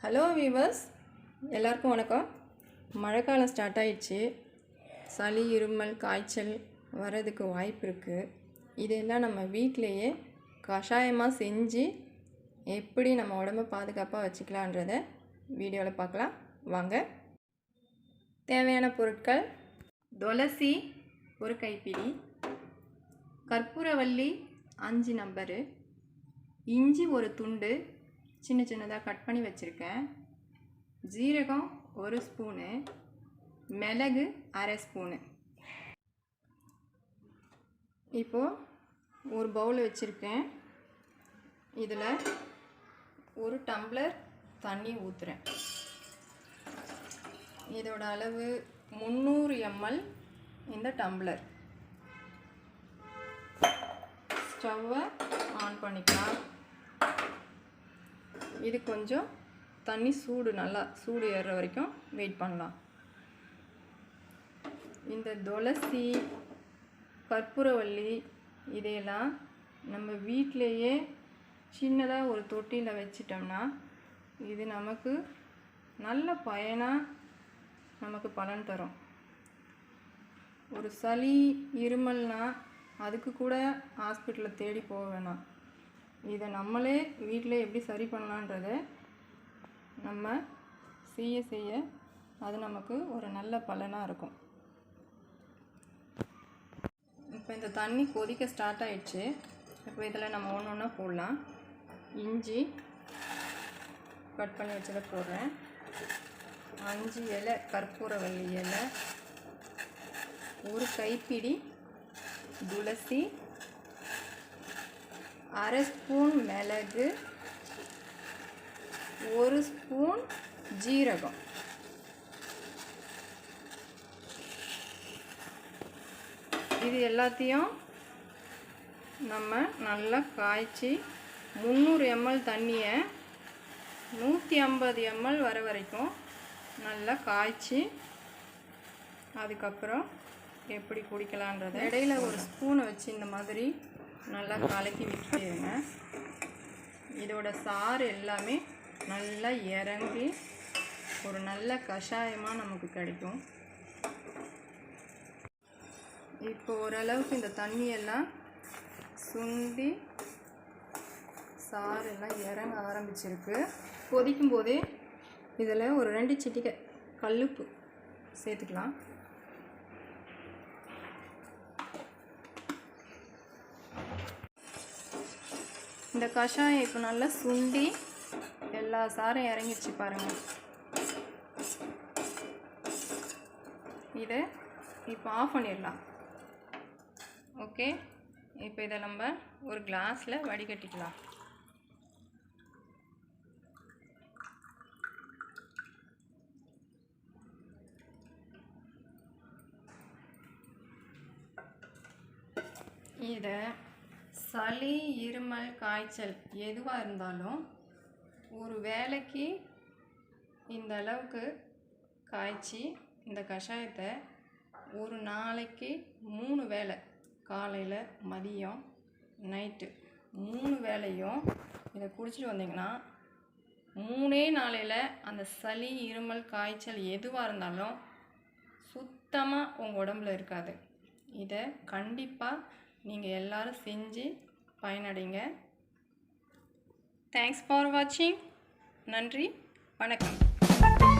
Hello viewers, எல்லாருக்கும் வணக்கம். மழைக்காலம் ஸ்டார்ட் ஆயிடுச்சு. சளி, இருமல், காய்ச்சல் வர்றதுக்கு வாய்ப்பு இருக்குது. இதெல்லாம் நம்ம வீட்டிலையே கஷாயமாக செஞ்சு எப்படி நம்ம உடம்பை பாதுகாப்பாக வச்சுக்கலான்றத வீடியோவில் பார்க்கலாம் வாங்க. தேவையான பொருட்கள்: துளசி ஒரு கைப்பிடி, கற்பூரவள்ளி 5 நம்பரு, இஞ்சி ஒரு துண்டு சின்ன சின்னதாக கட் பண்ணி வச்சுருக்கேன், ஜீரகம் 1 ஸ்பூனு, மிளகு 1/2 ஸ்பூனு. இப்போது ஒரு பவுல் வச்சுருக்கேன். இதில் 1 டம்ளர் தண்ணி ஊற்றுறேன். இதோட அளவு 300 ml. இந்த டம்ளர். ஸ்டவ்வை ஆன் பண்ணிக்கலாம். இது கொஞ்சம் தண்ணி நல்லா சூடு ஏறுற வரைக்கும் வெயிட் பண்ணலாம். இந்த துளசி, கற்பூரவள்ளி இதையெல்லாம் நம்ம வீட்டிலையே சின்னதாக ஒரு தொட்டியில் வச்சிட்டோம்னா இது நமக்கு நல்ல பயனாக நமக்கு பலன் தரும். ஒரு சளி, இருமல்னால் அதுக்கு கூட ஹாஸ்பிட்டலில் தேடி போக வேணாம். இதை நம்மளே வீட்டில் எப்படி சரி பண்ணலான்றத நம்ம செய்ய அது நமக்கு ஒரு நல்ல பலனாக இருக்கும். இப்போ இந்த தண்ணி கொதிக்க ஸ்டார்ட் ஆயிடுச்சு. இப்போ இதில் நம்ம ஒன்று ஒன்றா போடலாம். இஞ்சி கட் பண்ணி வச்சதை போடுறேன். 5 இலை கற்பூரவள்ளி இலை, 1 கைப்பிடி துளசி, 1/2 ஸ்பூன் மிளகு, 1 ஸ்பூன் ஜீரகம். இது எல்லாத்தையும் நம்ம நல்லா காய்ச்சி 300 ml தண்ணியை 150 ml வர வரைக்கும் நல்லா காய்ச்சி அதுக்கப்புறம் எப்படி குடிக்கலான்றதை இடையில ஒரு ஸ்பூனை வச்சு இந்த மாதிரி நல்லா கலக்கி விட்டுருங்க. இதோட சாறு எல்லாமே நல்லா இறங்கி ஒரு நல்ல கஷாயமாக நமக்கு கிடைக்கும். இப்போ ஓரளவுக்கு இந்த தண்ணியெல்லாம் சுண்டி சாறு எல்லாம் இறங்க ஆரம்பிச்சிருக்கு. கொதிக்கும் போதே இதில் ஒரு 2 சிட்டிகை கல்லுப்பு சேர்த்துக்கலாம். இந்த கஷாயம் இப்போ நல்லா சுண்டி எல்லா சாரும் இறங்கிடுச்சு பாருங்கள். இதை இப்போ ஆஃப் பண்ணிடலாம். ஓகே, இப்போ இதை நம்ம ஒரு கிளாஸில் வடிகட்டிக்கலாம். இதை சளி, இருமல், காய்ச்சல் எதுவாக இருந்தாலும் ஒரு வேளைக்கு இந்த அளவுக்கு காய்ச்சி இந்த கஷாயத்தை ஒரு நாளைக்கு 3 வேளை, காலையில், மதியம், நைட்டு 3 வேளையும் இதை குடிச்சிட்டு வந்தீங்கன்னா 3 நாளையில் அந்த சளி, இருமல், காய்ச்சல் எதுவாக இருந்தாலும் சுத்தமாக உங்கள் உடம்புல இருக்காது. இதை கண்டிப்பாக நீங்கள் எல்லாரும் செஞ்சு பயனடைங்க. தேங்க்ஸ் ஃபார் வாட்சிங். நன்றி, வணக்கம்.